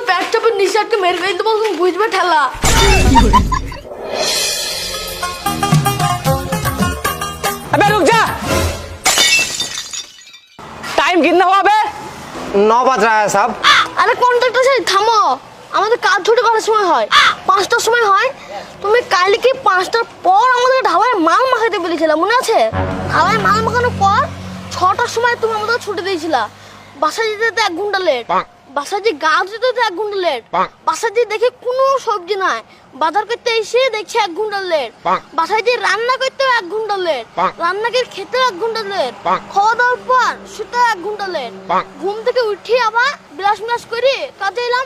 পেট চাপে নিচে আটকে মেরে ফেলে দেবো, তুমি বুঝবে ঠেলা। अबे रुक जा, टाइम कितना हुआ बे? 9 बज रहा है साहब। আরে কন্ট্রাক্টর সাহেব থামো, আমাদের কাজ ছুটি করার সময় হয় 5টার সময় হয়। তুমি কালকে 5টার পর আমাদের ঢাবায় মাল মাখাতে বলেছিলে, মনে আছে? ঢাবায় মাল মাখানোর পর 6টার সময় তুমি আমাদের ছুটি দিয়েছিলা। বাসায় যেতে যেতে 1 ঘন্টা লেট, বাসায় যে গাছ যেতে যেতে 1 ঘন্টা লেট, বাসায় যে দেখে কোনো সবজি নাই, বাজার করতে এসে দেখছি 1 ঘন্টা লেট, বাসায় যে রান্না করতে 1 ঘন্টা লেট, রান্নাকে খেতে 1 ঘন্টা লেট, খাওয়া দাওয়ার পর শুতে 1 ঘন্টা লেট, ঘুম থেকে উঠে আবার ব্রাশ করে কাজে এলাম